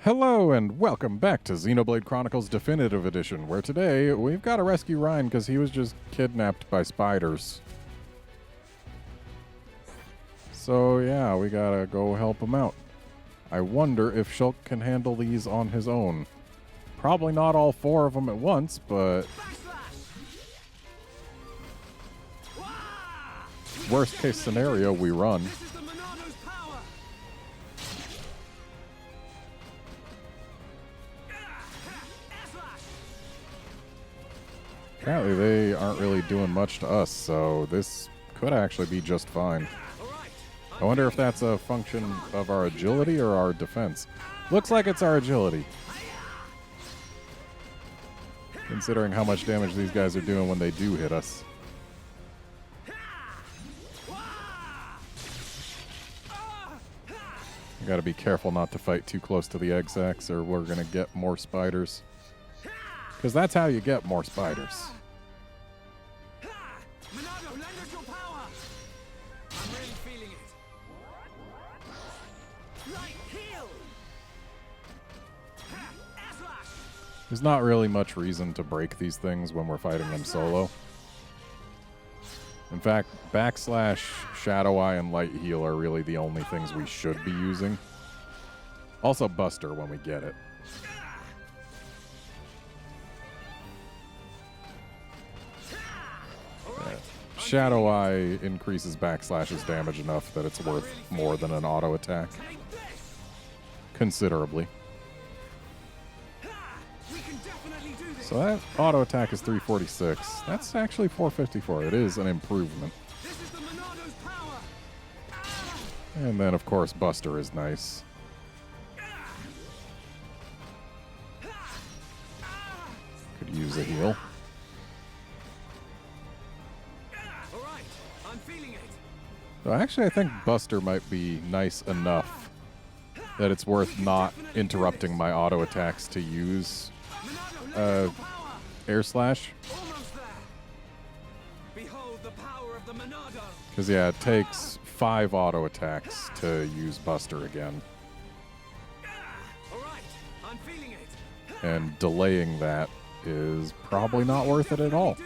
Hello and welcome back to Xenoblade Chronicles Definitive Edition, where today we've got to rescue Ryan because he was just kidnapped by spiders. So yeah, we gotta go help him out. I wonder if Shulk can handle these on his own. Probably not all four of them at once, but worst case scenario, we run. Apparently they aren't really doing much to us, so this could actually be just fine. I wonder if that's a function of our agility or our defense. Looks like it's our agility, considering how much damage these guys are doing when they do hit us. You gotta be careful not to fight too close to the egg sacs or we're gonna get more spiders. Because that's how you get more spiders. There's not really much reason to break these things when we're fighting them solo. In fact, backslash, Shadow Eye, and Light Heal are really the only things we should be using. Also Buster when we get it. Shadow Eye increases backslash's damage enough that it's worth more than an auto attack. Considerably. So that auto attack is 346. That's actually 454. It is an improvement. And then, of course, Buster is nice. Could use a heal. So actually, I think Buster might be nice enough that it's worth not interrupting my auto attacks to use Air Slash. Because, yeah, it takes 5 auto attacks to use Buster again. And delaying that is probably not worth it at all.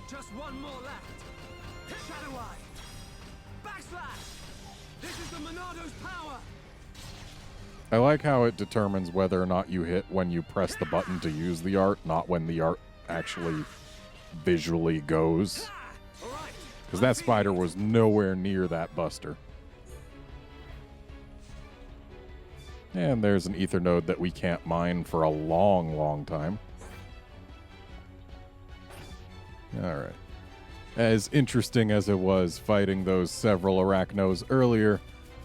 Just one more left. Shadow Eye. Backslash. This is the Monado's power. I like how it determines whether or not you hit when you press the button to use the art, not when the art actually visually goes. Because that spider was nowhere near that Buster. And there's an ether node that we can't mine for a long, long time. Alright. As interesting as it was fighting those several Arachnos earlier,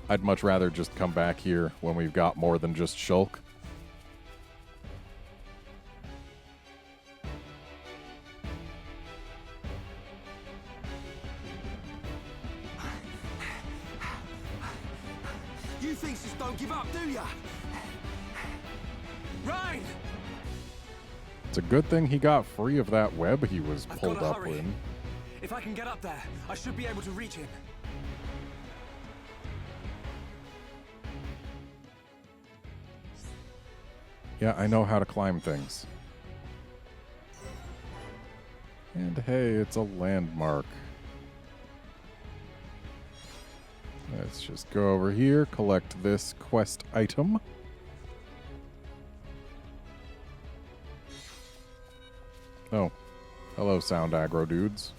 I'd much rather just come back here when we've got more than just Shulk. You things just don't give up, do ya? Ryan! It's a good thing he got free of that web he was pulled up hurry. in. If I can get up there, I should be able to reach him. Yeah, I know how to climb things. And hey, it's a landmark. Let's just go over here, collect this quest item. Oh, hello sound aggro dudes.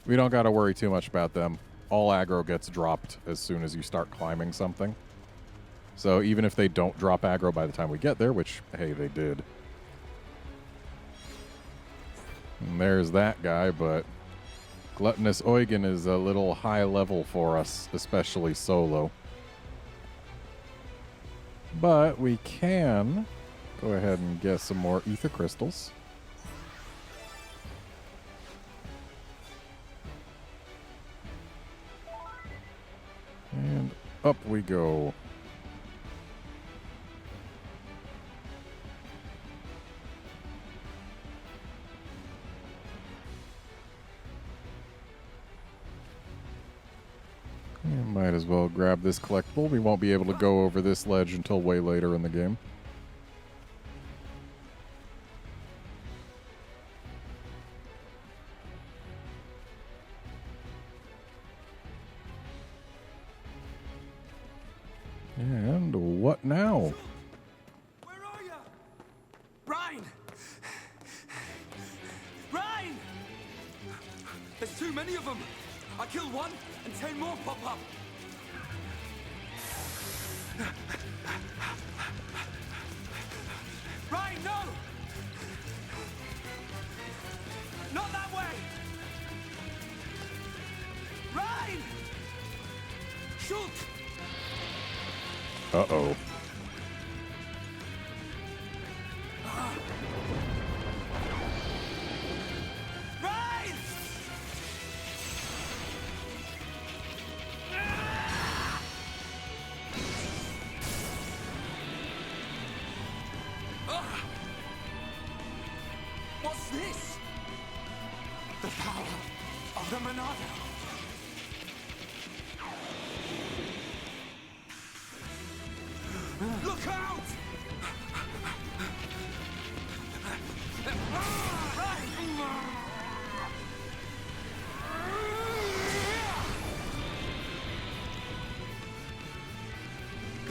We don't gotta worry too much about them. All aggro gets dropped as soon as you start climbing something. So even if they don't drop aggro by the time we get there, which, hey, they did. And there's that guy, but Gluttonous Eugen is a little high level for us, especially solo. But we can go ahead and get some more ether crystals. And up we go. Might as as well grab this collectible. We won't be able to go over this ledge until way later in the game. And what now? Where are you? Ryan! Ryan! There's too many of them. I killed one, and 10 more pop up. Ryan, no! Not that way! Ryan! Shoot! Uh-oh. Ryan! What's this? The power of the Monado. Look out!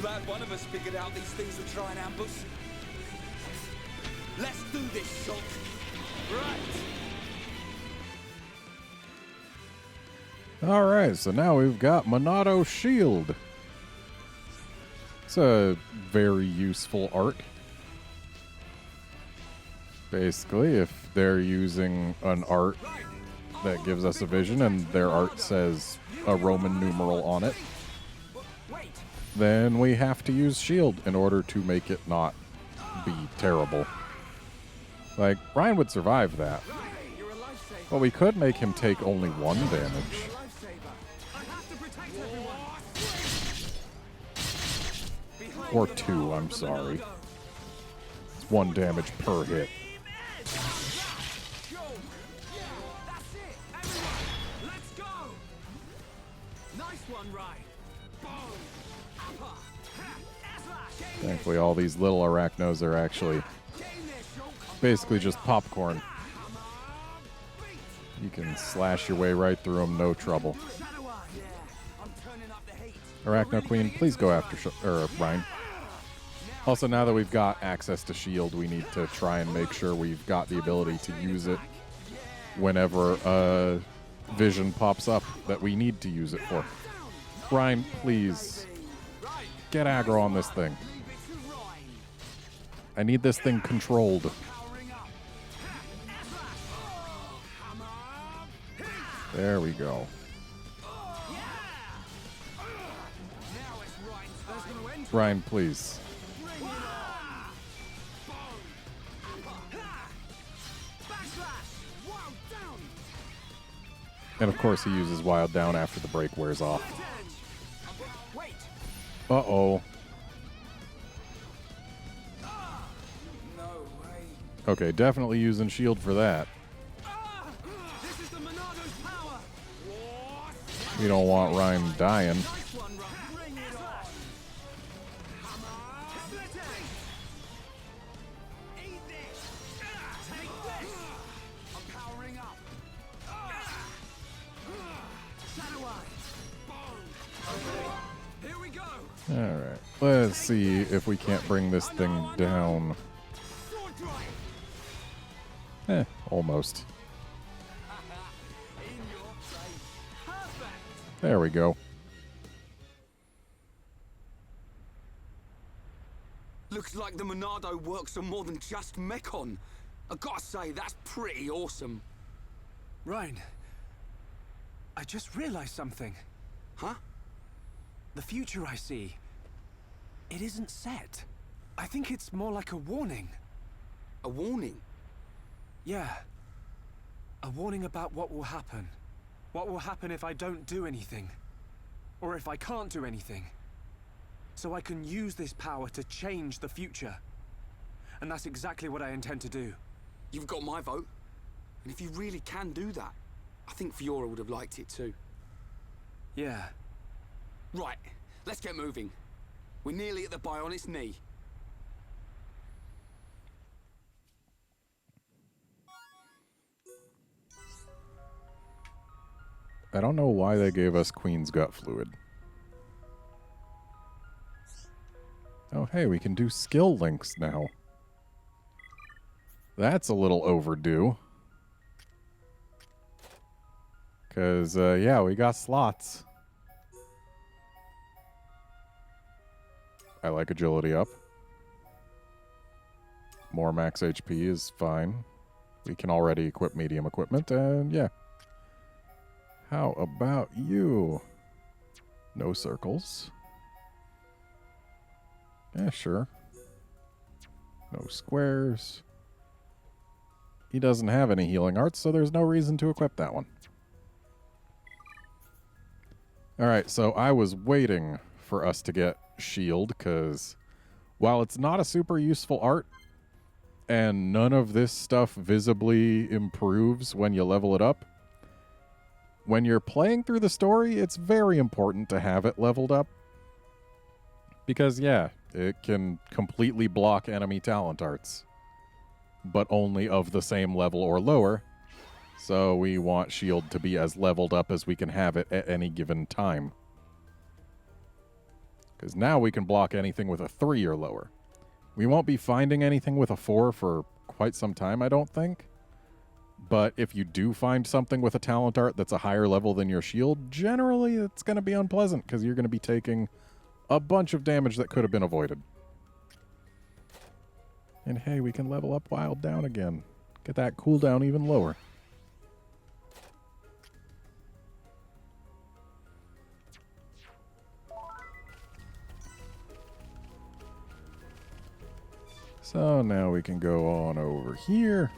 Glad one of us figured out these things would try and ambush. Let's do this, Shulk. Right. Alright, so now we've got Monado Shield. It's a very useful art. Basically, if they're using an art that gives us a vision and their art says a Roman numeral on it, then we have to use shield in order to make it not be terrible. Like, Ryan would survive that. But we could make him take only 1 damage. Or 2, I'm sorry. It's 1 damage per hit. Thankfully, all these little arachnos are actually basically just popcorn. You can slash your way right through them, no trouble. Arachno Queen, please go after Ryan. Also, now that we've got access to shield, we need to try and make sure we've got the ability to use it whenever a vision pops up that we need to use it for. Ryan, please get aggro on this thing. I need this thing controlled. There we go. Ryan, please. And of course he uses Wild Down after the break wears off. Uh-oh. Okay, definitely using shield for that. We don't want Ryan dying. Alright, let's see if we can't bring this thing down. Almost. There we go. Looks like the Monado works on more than just Mechon. I gotta say, that's pretty awesome. Ryan, I just realized something. Huh? The future I see, it isn't set. I think it's more like a warning. A warning? Yeah. A warning about what will happen. What will happen if I don't do anything. Or if I can't do anything. So I can use this power to change the future. And that's exactly what I intend to do. You've got my vote. And if you really can do that, I think Fiora would have liked it too. Yeah. Right, let's get moving. We're nearly at the Bionic's knee. I don't know why they gave us Queen's Gut Fluid. Oh, hey, we can do skill links now. That's a little overdue. Because, yeah, we got slots. I like agility up. More max HP is fine. We can already equip medium equipment, and yeah. How about you? No circles. Yeah, sure. No squares. He doesn't have any healing arts, so there's no reason to equip that one. Alright, so I was waiting for us to get shield, because while it's not a super useful art, and none of this stuff visibly improves when you level it up, when you're playing through the story, it's very important to have it leveled up. Because, yeah, it can completely block enemy talent arts, but only of the same level or lower. So we want shield to be as leveled up as we can have it at any given time. Because now we can block anything with a 3 or lower. We won't be finding anything with a 4 for quite some time, I don't think. But if you do find something with a talent art that's a higher level than your shield, generally it's going to be unpleasant because you're going to be taking a bunch of damage that could have been avoided. And hey, we can level up Wild down again. Get that cooldown even lower. So now we can go on over here.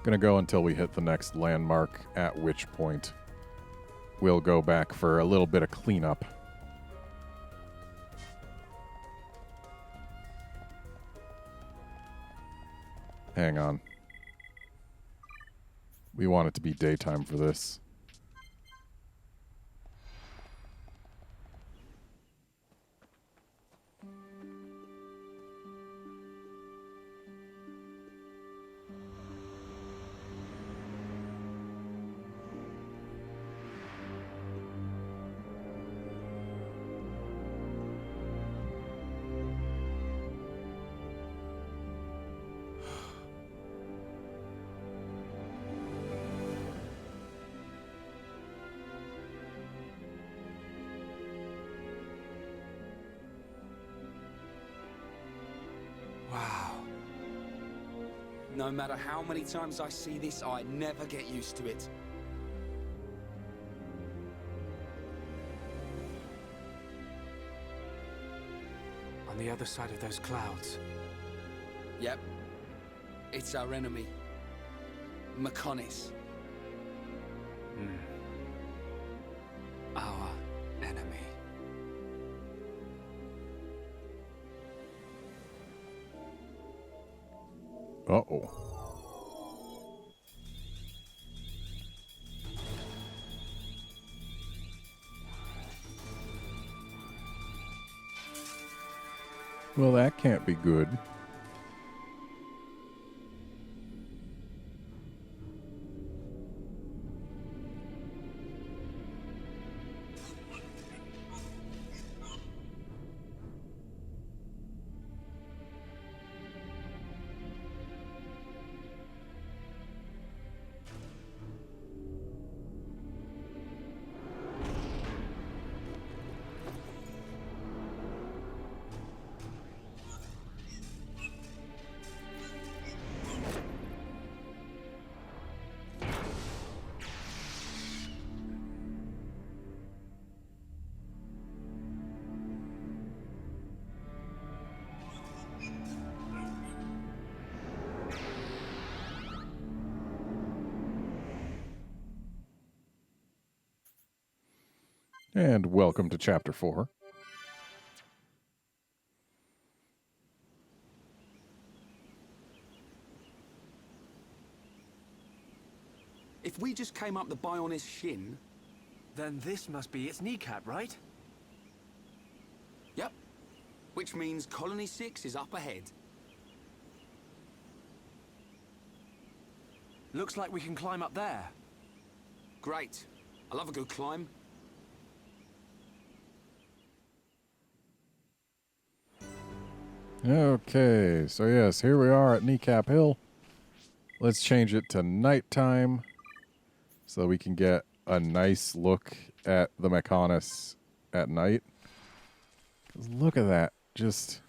Gonna go until we hit the next landmark, at which point we'll go back for a little bit of cleanup. Hang on. We want it to be daytime for this. Wow. No matter how many times I see this, I never get used to it. On the other side of those clouds. Yep. It's our enemy. Mechonis. Our enemy. Uh-oh. Well, that can't be good. And welcome to Chapter 4. If we just came up the Bionis shin, Then this must be its kneecap, right? Yep. Which means Colony 6 is up ahead. Looks like we can climb up there. Great. I love a good climb. Okay, so yes, here we are at Kneecap Hill. Let's change it to nighttime so we can get a nice look at the Mechonis at night. 'Cause look at that. Just...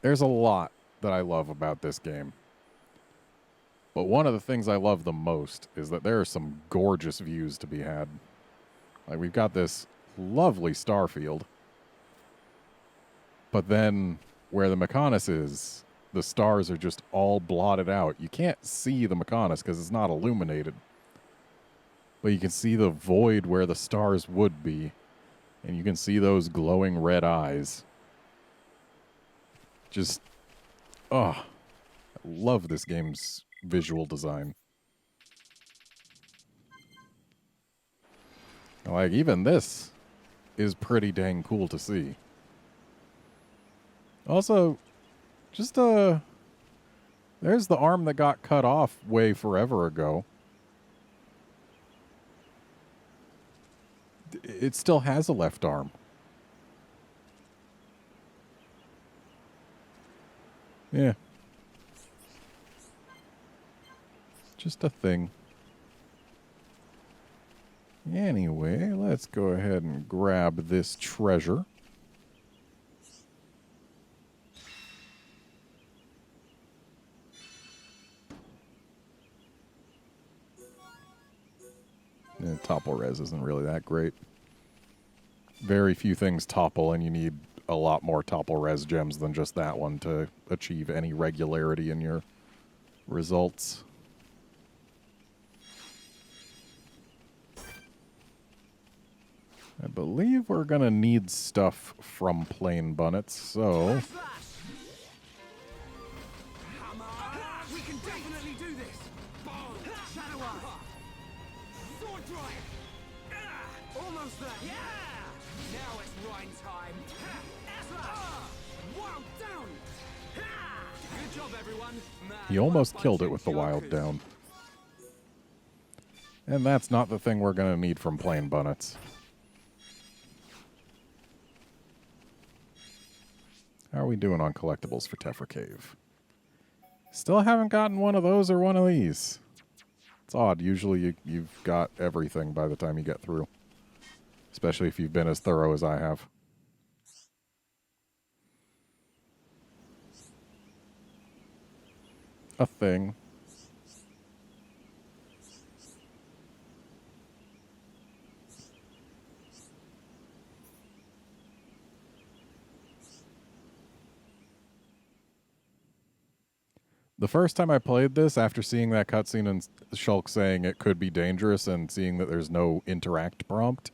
There's a lot that I love about this game. But one of the things I love the most is that there are some gorgeous views to be had. Like, we've got this lovely star field. But then, where the Mechonis is, the stars are just all blotted out. You can't see the Mechonis because it's not illuminated. But you can see the void where the stars would be. And you can see those glowing red eyes. Just, oh, I love this game's visual design. Like, even this is pretty dang cool to see. Also, just, there's the arm that got cut off way forever ago. It still has a left arm. Yeah. Just a thing. Anyway, let's go ahead and grab this treasure. Topple res isn't really that great. Very few things topple, and you need a lot more topple res gems than just that one to achieve any regularity in your results. I believe we're going to need stuff from Plain Bunnets, so... We can definitely do this. Shadow Eye. Sword Drive. Almost there. Yeah. Now it's Rhine time. Wild down. Good job, everyone. Man, He almost killed it with the Wild Down. And that's not the thing we're going to need from Plain Bunnets. How are we doing on collectibles for Tephra Cave? Still haven't gotten one of those or one of these. It's odd. Usually you've got everything by the time you get through. Especially if you've been as thorough as I have. A thing. The first time I played this, after seeing that cutscene and Shulk saying it could be dangerous and seeing that there's no interact prompt,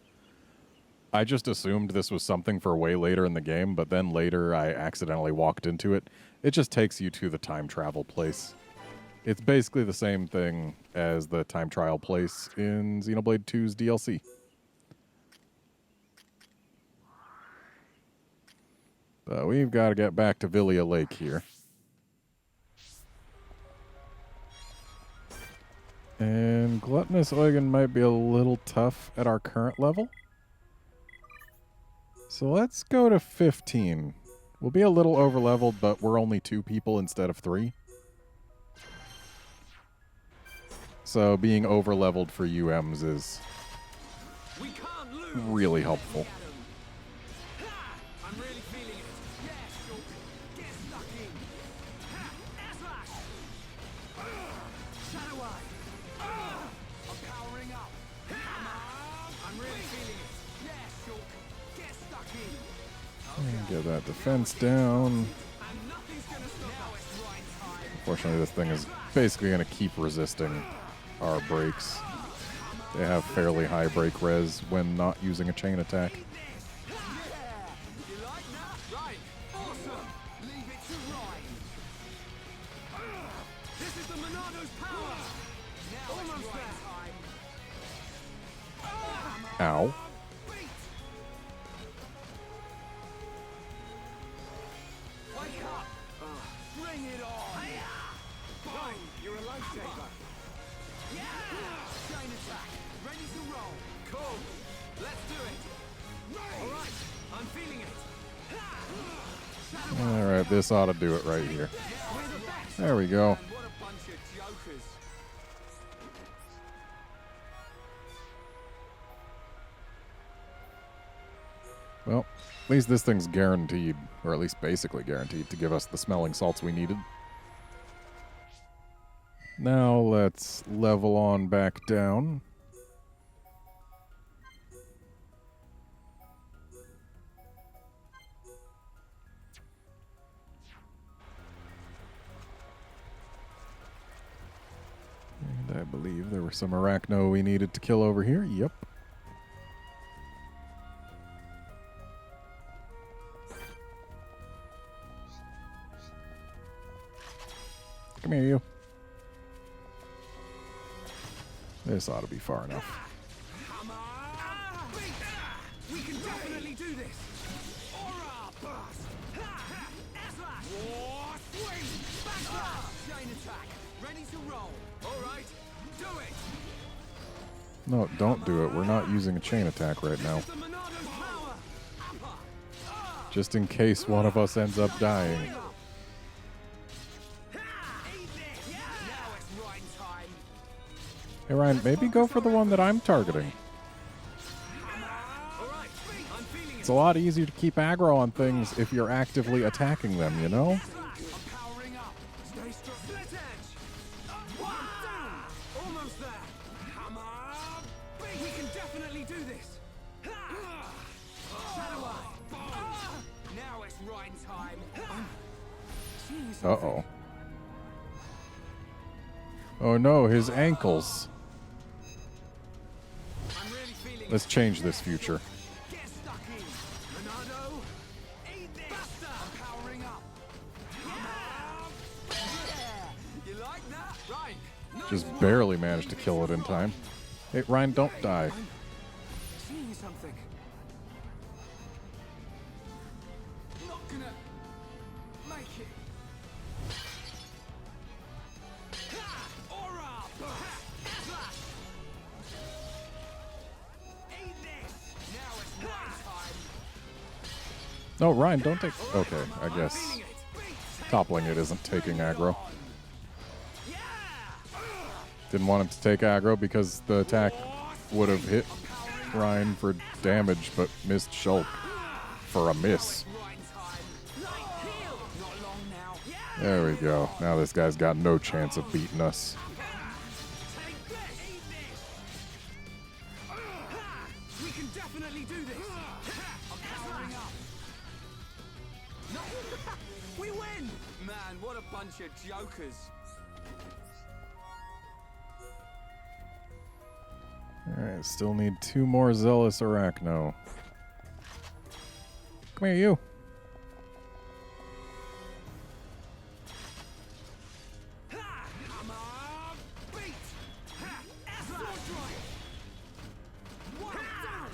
I just assumed this was something for way later in the game, but then later I accidentally walked into it. It just takes you to the time travel place. It's basically the same thing as the time trial place in Xenoblade 2's DLC. But we've got to get back to Villia Lake here. And Gluttonous Eugen might be a little tough at our current level. So let's go to 15. We'll be a little over-leveled, but we're only 2 people instead of 3. So being over-leveled for UMs is really helpful. I'm really feeling it. Yes, Shulk. Get stuck in. Shadow Eye. I'm powering up. I'm really feeling it. Yes, Shulk. Get stuck in. And get that defense down. And nothing's gonna stop now. It's right time. Unfortunately, this thing is basically going to keep resisting our breaks. They have fairly high break res when not using a chain attack. You like that? Right. Awesome. Leave it to Rhine. This is the Monado's power. Now almost there. Ow. Wake up! Bring it on! Boom! You're a lifesaver! Chain attack! Ready to roll! Cool! Let's do it! Alright! I'm feeling it! Alright, this ought to do it right here. We're the best! There we go. What a bunch of jokers! Well, at least this thing's guaranteed, or at least basically guaranteed, to give us the smelling salts we needed. Now let's level on back down. And I believe there were some arachno we needed to kill over here. Yep. Come here, you. This ought to be far enough. Come on! We can definitely do this! Aura burst! S-slash! War swing! Backslash! Chain attack! Ready to roll! Alright, do it! No, don't do it. We're not using a chain attack right now. The Monado's power! Upper! Just in case one of us ends up dying. Eat this! Now it's right time! Hey, Ryan, maybe go for the one that I'm targeting. Alright, I'm feeling It's a lot easier to keep aggro on things if you're actively attacking them, you know? I'm powering up. Stay strong. Split edge. One down. Almost there. Come on. We can definitely do this. Shadow Eye. Now it's right time. Uh-oh. Oh no, his ankles. I'm really feeling Let's change this future. Get stuck in. Monado. Eat this. Faster. I'm powering up. Yeah. You like that? Right. Just barely managed to kill it in time. Hey, Ryan, don't die. Seeing something. Not gonna make it. Aura! Slash! Eat this! Now it's right time. No, Ryan, don't take... Okay, I guess toppling it isn't taking aggro. Didn't want him to take aggro because the attack would have hit Ryan for damage, but missed Shulk for a miss. Right time. Heal! Not long now. There we go. Now this guy's got no chance of beating us. Take this! Eat this! We can definitely do this! I'm powering up! No! We win! Man, what a bunch of jokers! Alright, still need 2 more Zealous Arachno. Come here, you. Come on! Beat! One down!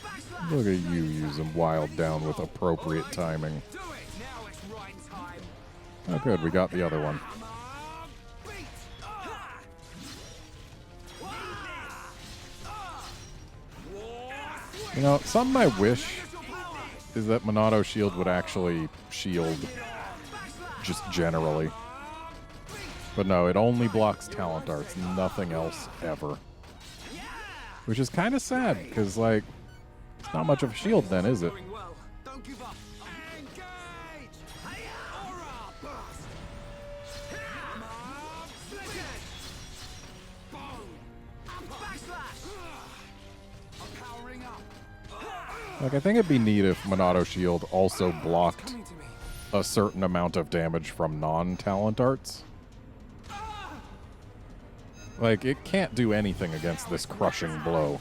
Backslash! Look at you using Wild Down with appropriate timing. Do it! Now it's right time! Oh good, we got the other one. Come on! Beat! You know, something I wish is that Monado Shield would actually shield just generally. But no, it only blocks talent arts, nothing else ever. Which is kind of sad, because, like, it's not much of a shield then, is it? Doing well. Don't give up. Engage! Aura burst! Come on! Split edge! Boom! Backslash! I'm powering up. Like, I think it'd be neat if Monado Shield also blocked Coming to me. a certain amount of damage from non-talent arts. Like, it can't do anything against this crushing blow.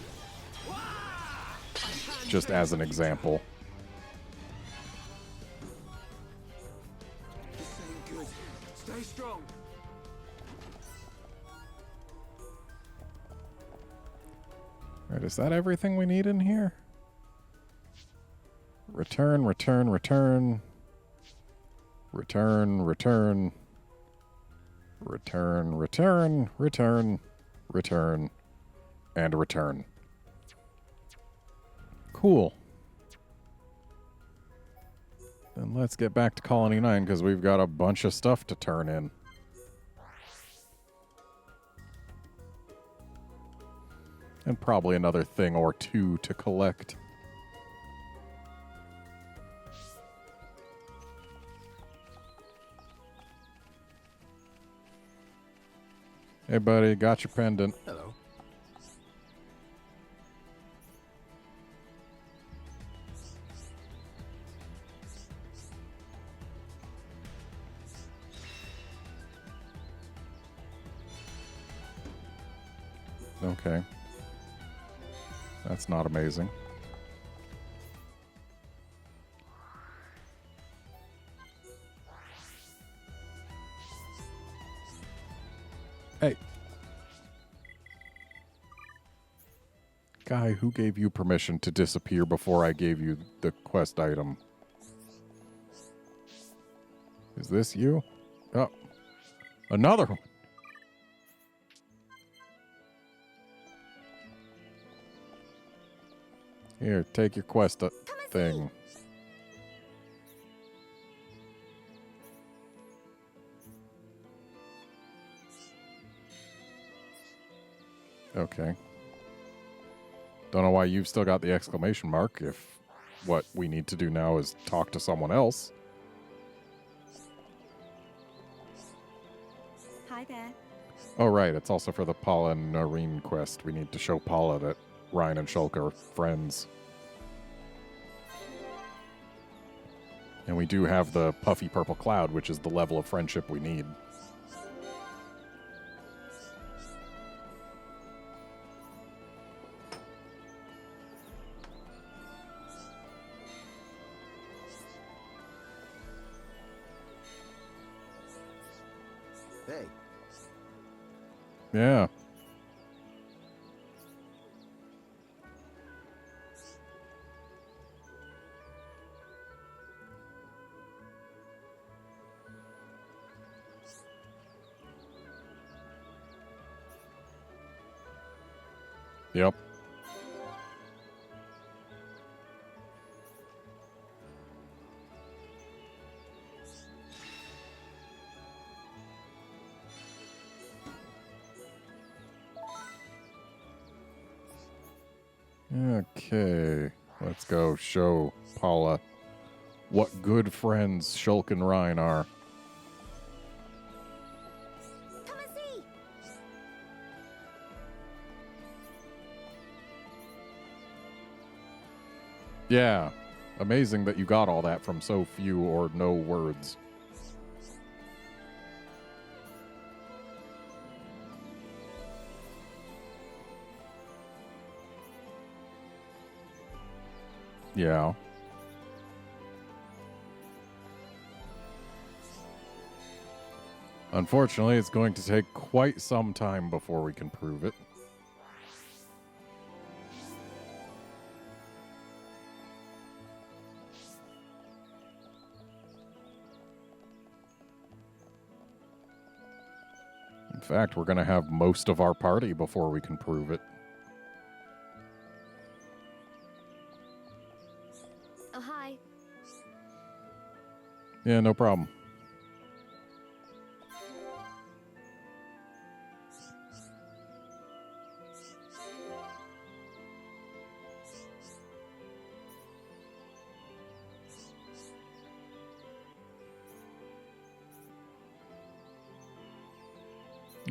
Just as an example. This ain't good. Stay strong. Alright, is that everything we need in here? Return, return, return. Return, return. Return, return, return, return, and return. Cool. Then let's get back to Colony 9 because we've got a bunch of stuff to turn in. And probably another thing or two to collect. Hey, buddy, got your pendant. Hello. Okay. That's not amazing. Hey. Guy, who gave you permission to disappear before I gave you the quest item? Is this you? Oh. Another one. Here, take your quest thing. Okay. Don't know why you've still got the exclamation mark if what we need to do now is talk to someone else. Hi there. Oh, right. It's also for the Paula and Noreen quest. We need to show Paula that Ryan and Shulk are friends. And we do have the puffy purple cloud, which is the level of friendship we need. Hey. Yeah. Yep. Okay, let's go show Paula what good friends Shulk and Ryan are. Come and see. Yeah, amazing that you got all that from so few or no words. Yeah. Unfortunately, it's going to take quite some time before we can prove it. In fact, we're going to have most of our party before we can prove it. Oh, hi. Yeah, no problem.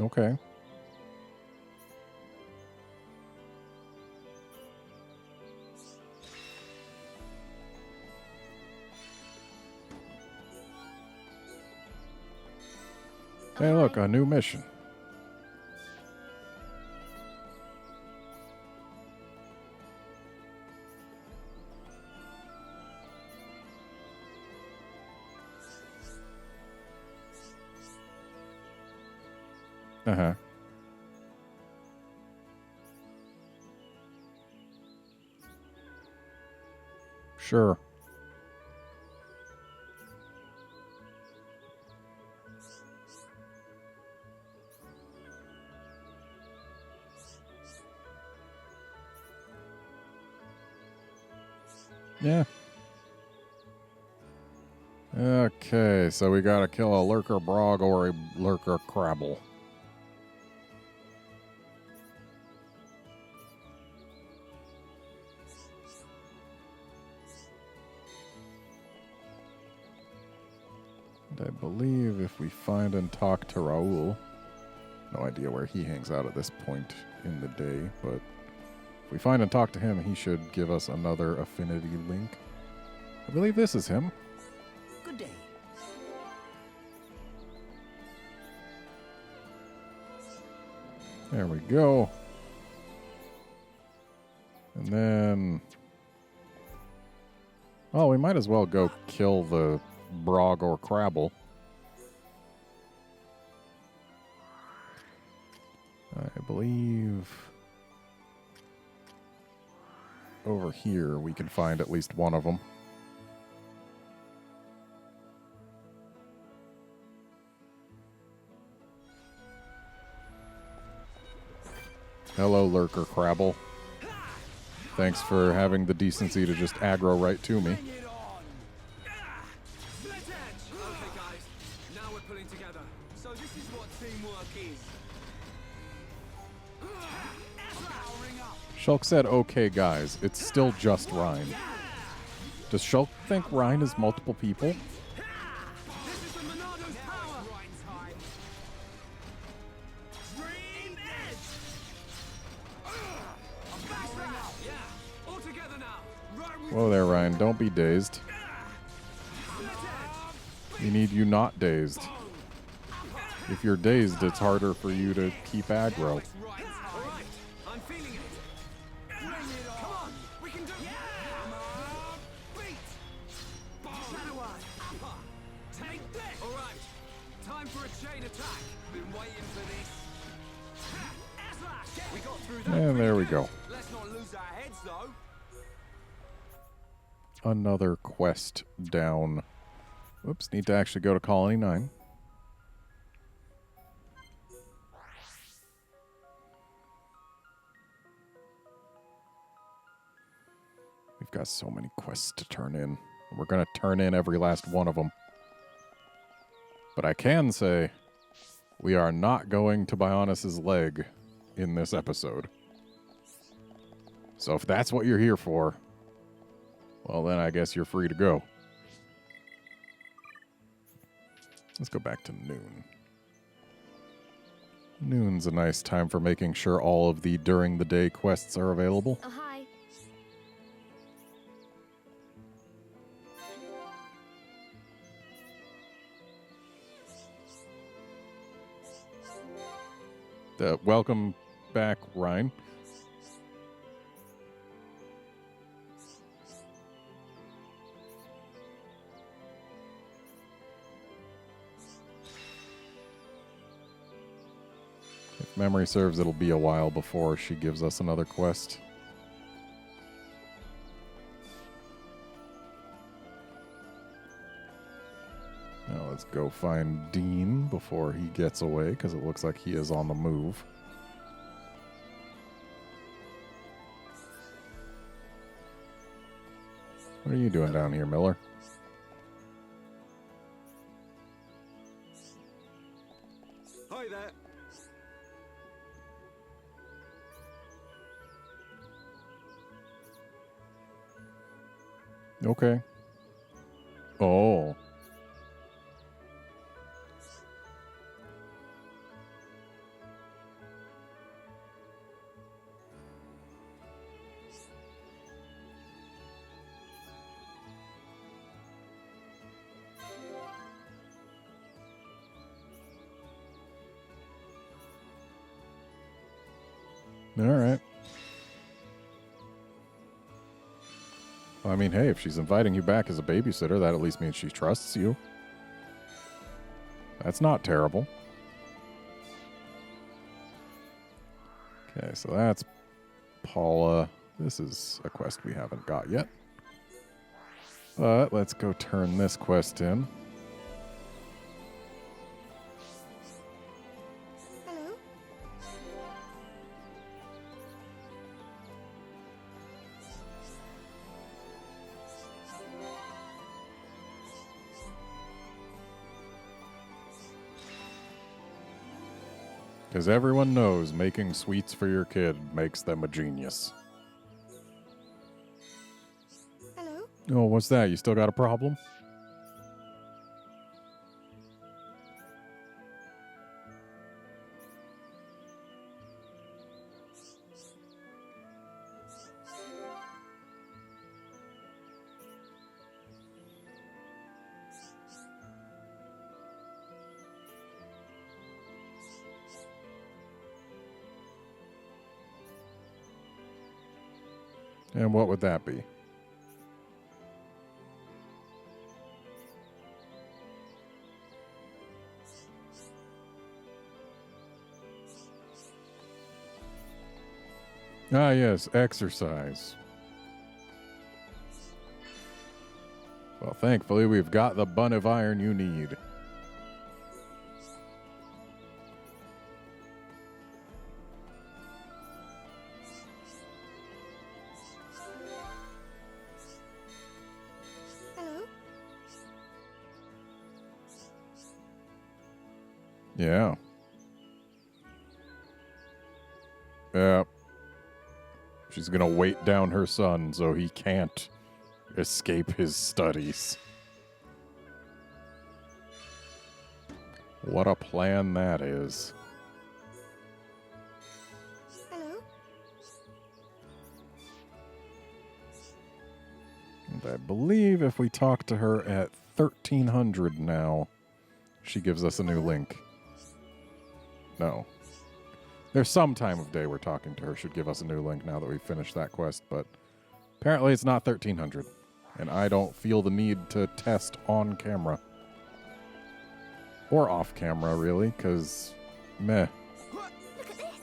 Okay. Hey, look, a new mission. Uh-huh. Sure. Yeah. Okay, so we gotta kill a lurker brog or a lurker crabble. And I believe if we find and talk to Raul, no idea where he hangs out at this point in the day, but if we find and talk to him, he should give us another affinity link. I believe this is him. Good day. There we go. And then... oh, we might as well go kill the brog or crabble. I believe... over here we can find at least one of them. Hello, Lurker Crabble. Thanks for having the decency to just aggro right to me. Bring it on. Split edge. Okay, guys. Now we're pulling together. So this is what teamwork is. Powering up. Shulk said, okay, guys. It's still just Rhine. Does Shulk think Rhine is multiple people? This is the Monado's power. Right time. Dream edge. I'm powering up. Yeah. All together now. Right. Whoa there, Rhine. Don't be dazed. Split edge. We need you not dazed. If you're dazed, it's harder for you to keep aggro. Right. All right. I'm feeling it. Bring it on. Come on. We can do it. Yeah. Beat. Shadow Eye. Upper. Take this. All right. Time for a chain attack. Been waiting for this. Slash. We got through that. And there we go. Let's not lose our heads, though. Another quest down. Oops, need to actually go to Colony 9. We've got so many quests to turn in. We're going to turn in every last one of them. But I can say we are not going to Bionis' leg in this episode. So if that's what you're here for, well, then I guess you're free to go. Let's go back to noon. Noon's a nice time for making sure all of the during the day quests are available. Oh, hi. Welcome back, Ryan. If memory serves, it'll be a while before she gives us another quest. Now let's go find Dean before he gets away, because it looks like he is on the move. What are you doing down here, Miller? Hi there. Okay. Oh. All right. Well, I mean, hey, if she's inviting you back as a babysitter, that at least means she trusts you. That's not terrible. Okay, so that's Paula. This is a quest we haven't got yet. But let's go turn this quest in. Hello? Because everyone knows making sweets for your kid makes them a genius. Hello? Oh, what's that? You still got a problem? And what would that be? Ah, yes, exercise. Well, thankfully, we've got the bun of iron you need. Hello? Yeah. Yeah. She's gonna weight down her son so he can't escape his studies. What a plan that is. Hello? And I believe if we talk to her at 1300 now, she gives us a new link. No. There's some time of day we're talking to her should give us a new link now that we've finished that quest, but apparently it's not 1300. And I don't feel the need to test on camera. Or off camera, really, because meh. Look at this!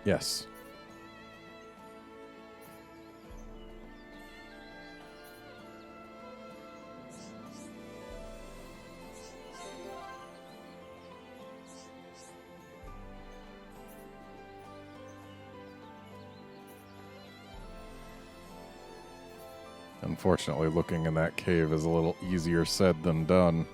Yes. Unfortunately, looking in that cave is a little easier said than done.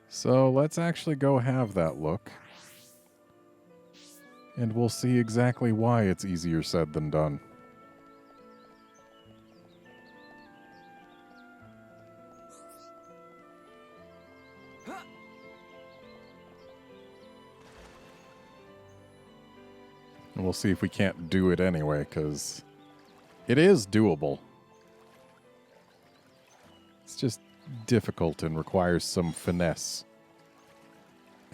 So let's actually go have that look. And we'll see exactly why it's easier said than done. And we'll see if we can't do it anyway, because it is doable. It's just difficult and requires some finesse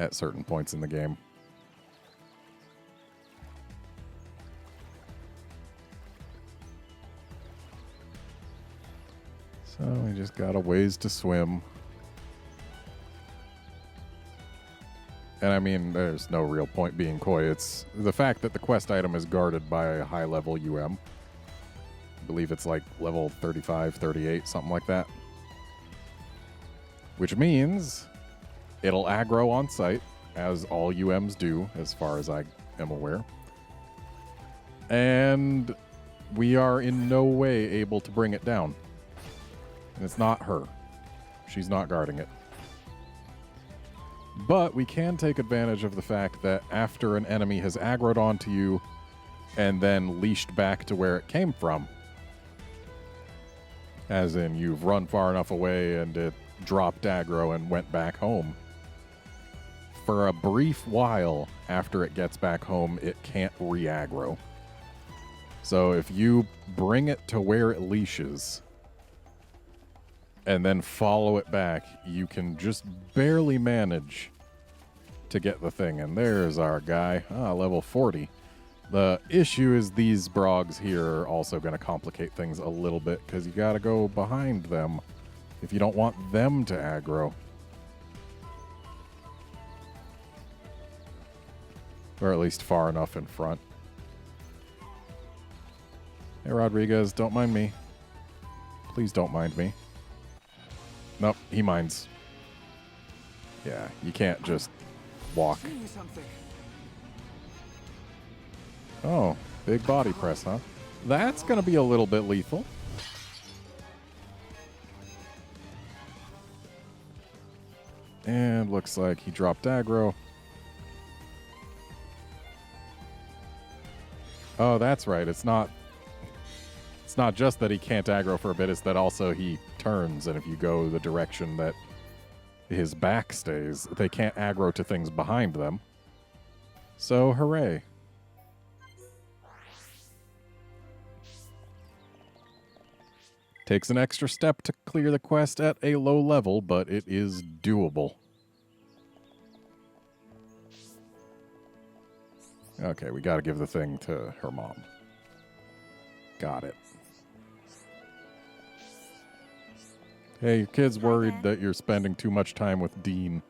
at certain points in the game. So we just got a ways to swim. And I mean, there's no real point being coy. It's the fact that the quest item is guarded by a high-level UM. I believe it's like level 35, 38, something like that. Which means it'll aggro on sight, as all UMs do, as far as I am aware. And we are in no way able to bring it down. And it's not her. She's not guarding it. But we can take advantage of the fact that after an enemy has aggroed onto you and then leashed back to where it came from, as in you've run far enough away and it dropped aggro and went back home, for a brief while after it gets back home, it can't re-aggro. So if you bring it to where it leashes and then follow it back, you can just barely manage to get the thing. And there's our guy, level 40. The issue is these Brogs here are also going to complicate things a little bit because you got to go behind them if you don't want them to aggro. Or at least far enough in front. Hey, Rodriguez, don't mind me. Please don't mind me. Nope, he minds. Yeah, you can't just walk. Seeing something. Oh, big body press, huh? That's going to be a little bit lethal. And looks like he dropped aggro. Oh, that's right. It's not just that he can't aggro for a bit, it's that also he turns, and if you go the direction that his back stays, they can't aggro to things behind them. So, hooray. Takes an extra step to clear the quest at a low level, but it is doable. Okay, we gotta give the thing to her mom. Got it. Hey, your kid's worried that you're spending too much time with Dean.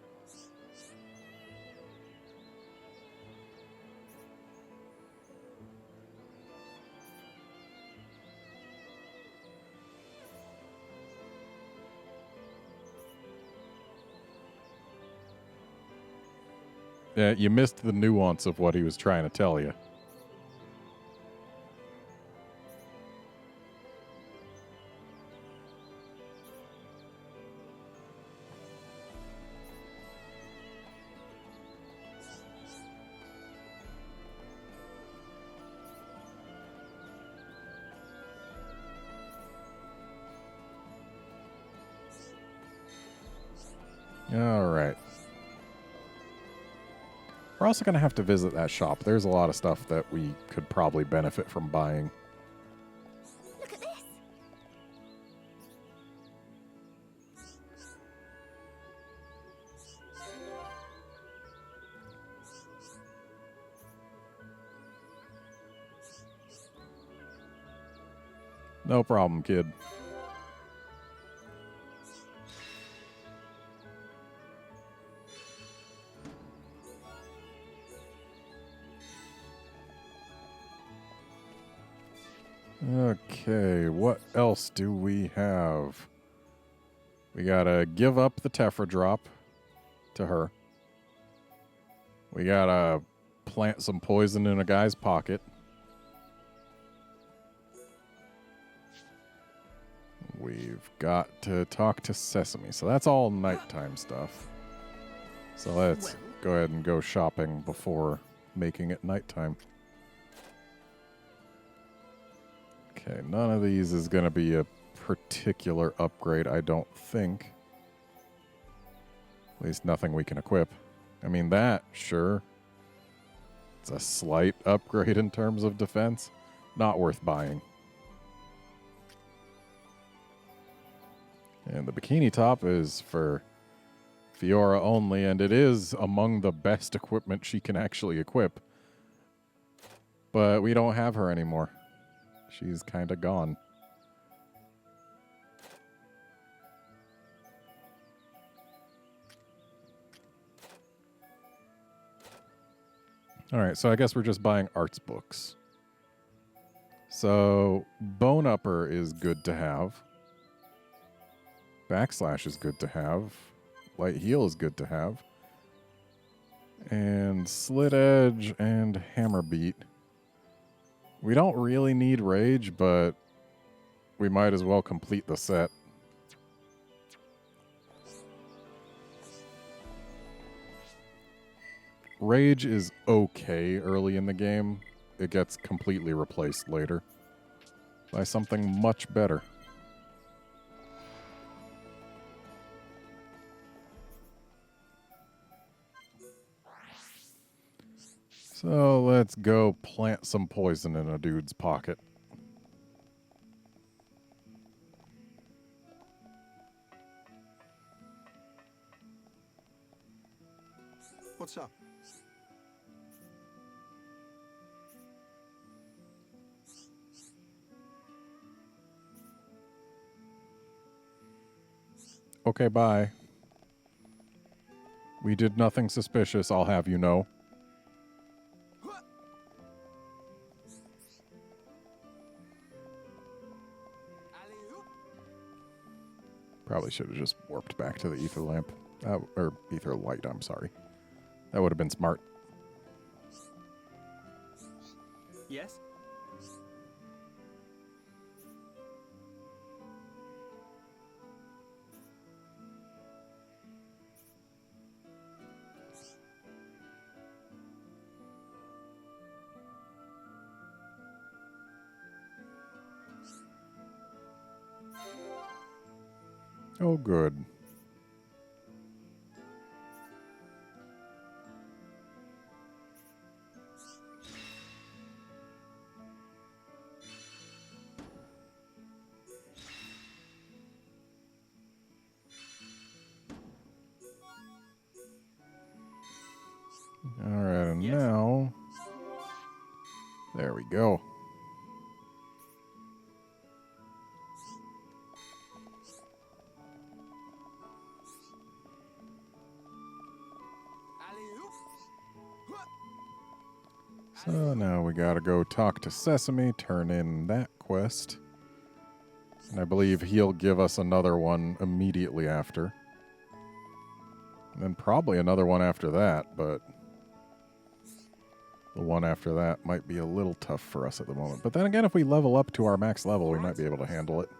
Yeah, you missed the nuance of what he was trying to tell you. All right. We're also going to have to visit that shop. There's a lot of stuff that we could probably benefit from buying. Look at this. No problem, kid. Okay, what else do we have? We gotta give up the Tephra drop to her. We gotta plant some poison in a guy's pocket. We've got to talk to Sesame. So that's all nighttime stuff. So let's go ahead and go shopping before making it nighttime. Okay, none of these is going to be a particular upgrade, I don't think. At least nothing we can equip. I mean, that, sure. It's a slight upgrade in terms of defense. Not worth buying. And the bikini top is for Fiora only, and it is among the best equipment she can actually equip. But we don't have her anymore. She's kind of gone. All right, so I guess we're just buying arts books. So Bone Upper is good to have. Backslash is good to have. Light Heal is good to have. And Slit Edge and Hammer Beat. We don't really need Rage, but we might as well complete the set. Rage is okay early in the game. It gets completely replaced later by something much better. So let's go plant some poison in a dude's pocket. What's up? Okay, bye. We did nothing suspicious, I'll have you know. Alley-oop. Probably should have just warped back to the ether lamp. Or ether light, I'm sorry. That would have been smart. Yes? Oh, good. All right, and Yes. now... There we go. Alley-oop. So now we gotta go talk to Sesame, turn in that quest. And I believe he'll give us another one immediately after. And then probably another one after that, but the one after that might be a little tough for us at the moment. But then again, if we level up to our max level, we might be able to handle it.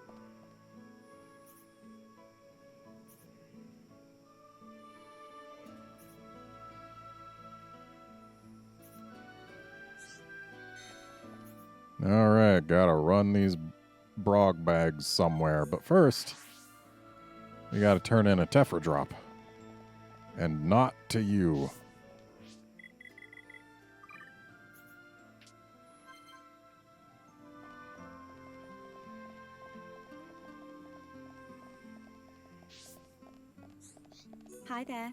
Alright, gotta run these brog bags somewhere. But first, we gotta turn in a Tephra drop. And not to you. Hi there.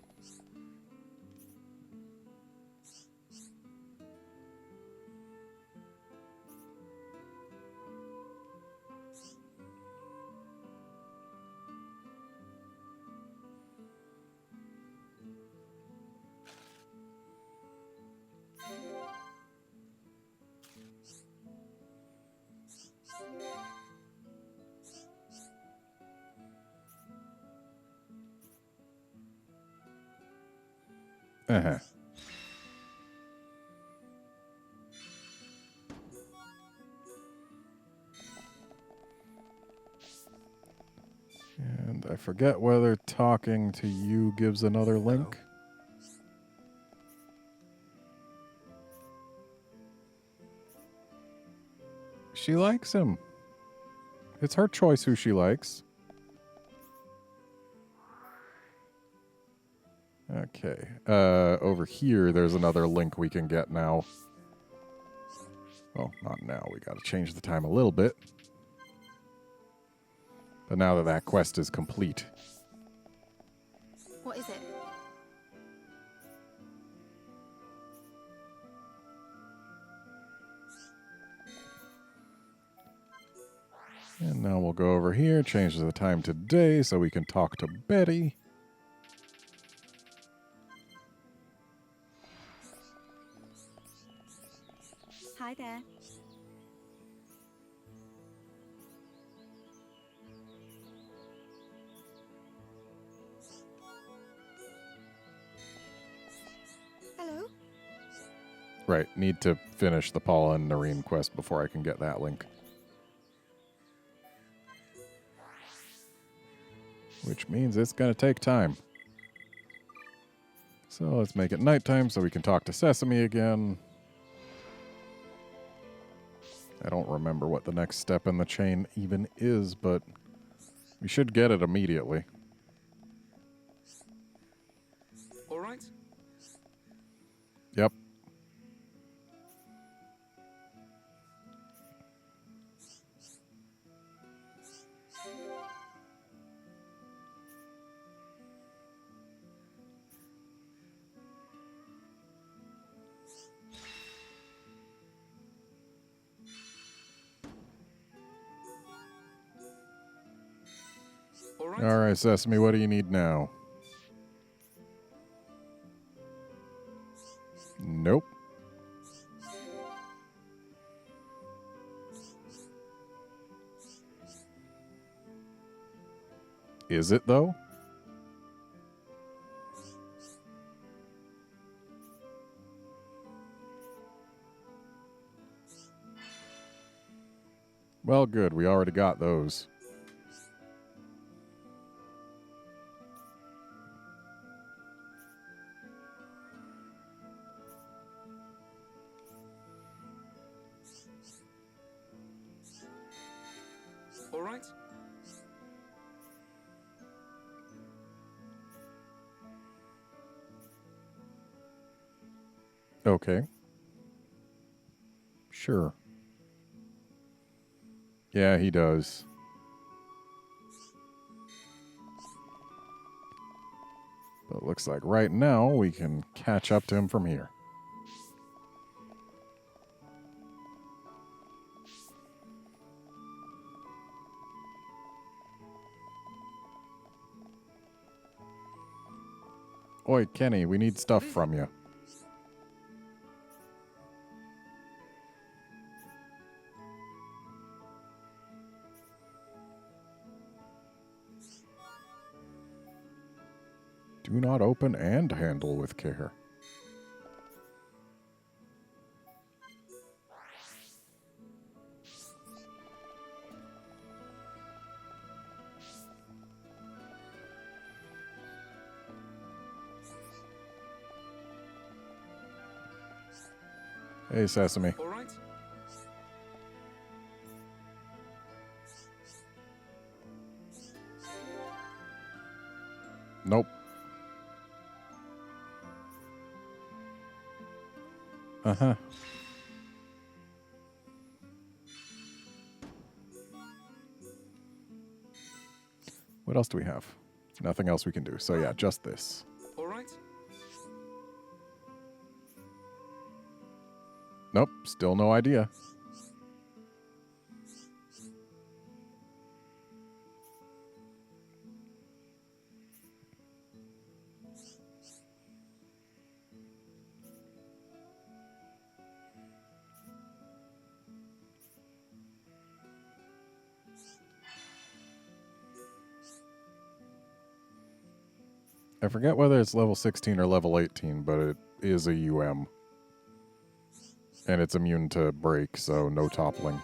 Uh-huh. And I forget whether talking to you gives another link. She likes him. It's her choice who she likes. Okay. Over here, there's another link we can get now. Well, not now. We got to change the time a little bit. But now that that quest is complete. What is it? And now we'll go over here, change the time to day so we can talk to Betty. Hi there. Hello? Right, need to finish the Paula and Noreen quest before I can get that link. Which means it's going to take time. So let's make it nighttime so we can talk to Sesame again. I don't remember what the next step in the chain even is, but we should get it immediately. All right? Yep. All right? All right, Sesame, what do you need now? Nope. Is it, though? Well, good. We already got those. All right? Okay. Sure. Yeah, he does. But it looks like right now we can catch up to him from here. Oi, Kenny, we need stuff from you. Do not open and handle with care. Hey, Sesame. All right? Nope. Uh-huh. What else do we have? Nothing else we can do. So yeah, just this. All right? Nope, still no idea. I forget whether it's level 16 or level 18, but it is a UM. And it's immune to break, so no toppling.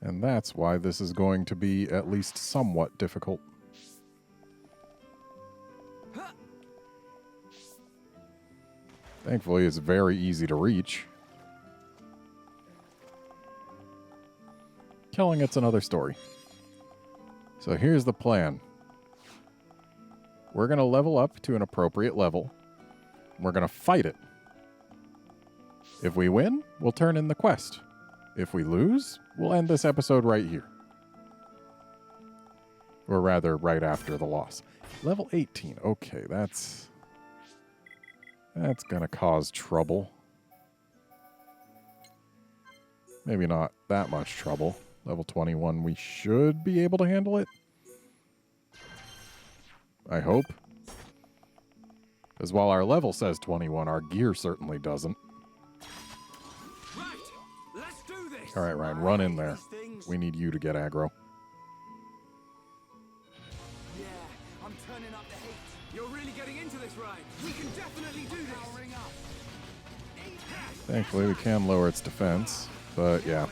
And that's why this is going to be at least somewhat difficult. Thankfully, it's very easy to reach. Killing it's another story. So here's the plan. We're going to level up to an appropriate level. We're going to fight it. If we win, we'll turn in the quest. If we lose, we'll end this episode right here. Or rather, right after the loss. Level 18. Okay, that's going to cause trouble. Maybe not that much trouble. Level 21, we should be able to handle it. I hope. Because while our level says 21, our gear certainly doesn't. Right, let's do this. All right, Ryan, run in there. We need you to get aggro. Yeah, I'm turning up the heat. You're really getting into this, Ryan. We can definitely do this. Powering up. Thankfully, we can lower its defense. But yeah,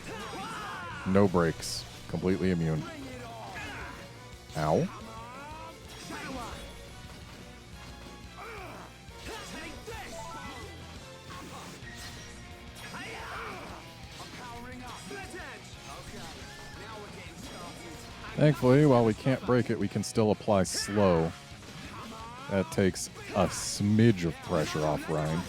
no breaks. Completely immune. Ow. Thankfully, while we can't break it, we can still apply slow. That takes a smidge of pressure off Ryan.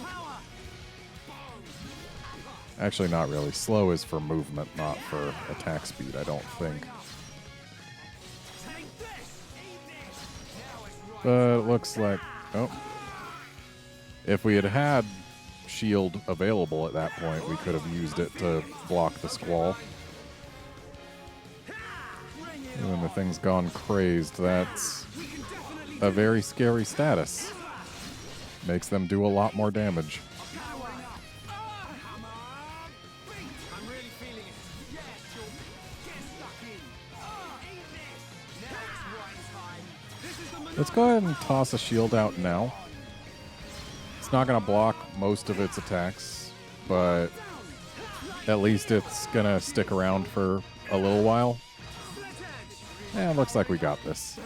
Actually, not really. Slow is for movement, not for attack speed, I don't think. But it looks like... Oh. If we had had shield available at that point, we could have used it to block the squall. And when the thing's gone crazed, that's a very scary status. Makes them do a lot more damage. I'm really feeling it. Yes, get stuck in. Eat this. Now it's right time. This is the Let's go ahead and toss a shield out now. It's not going to block most of its attacks, but at least it's going to stick around for a little while. And looks like we got this.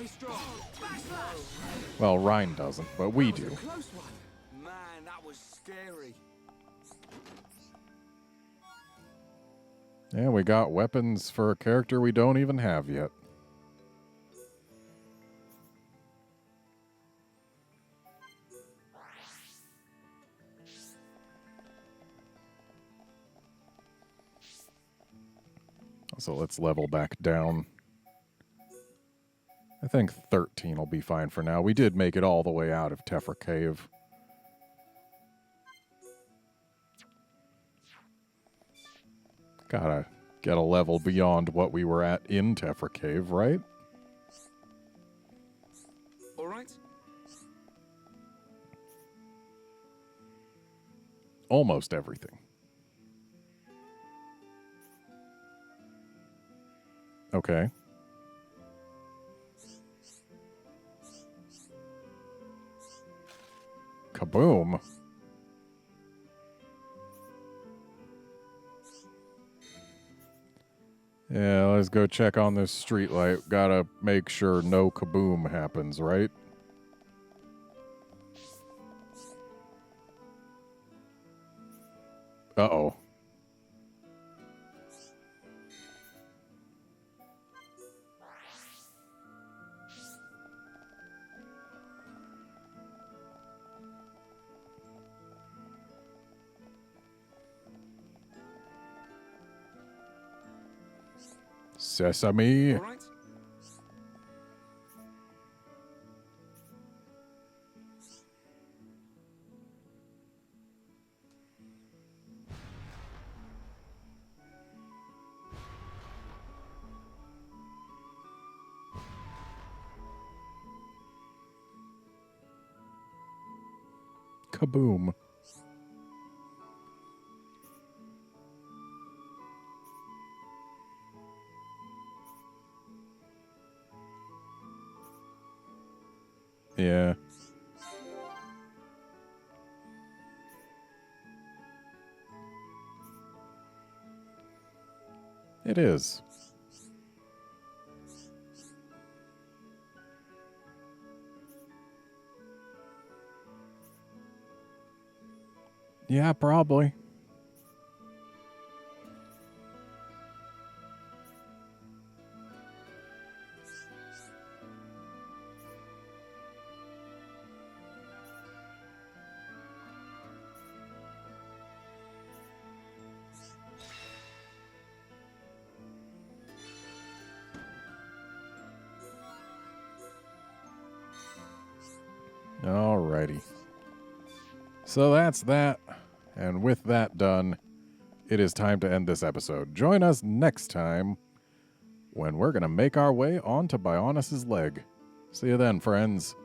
Well, Ryan doesn't, but we do. close one. Man, that was scary. Yeah, we got weapons for a character we don't even have yet. So let's level back down. I think 13 will be fine for now. We did make it all the way out of Tephra Cave. Gotta get a level beyond what we were at in Tephra Cave, right? All right. Almost everything. Okay. Kaboom. Yeah, let's go check on this streetlight. Gotta make sure no kaboom happens, right? Uh-oh. Sesame. All right. Kaboom. Yeah. It is. Yeah, probably. Alrighty. So that's that. And with that done, it is time to end this episode. Join us next time when we're going to make our way onto Bionis' leg. See you then, friends.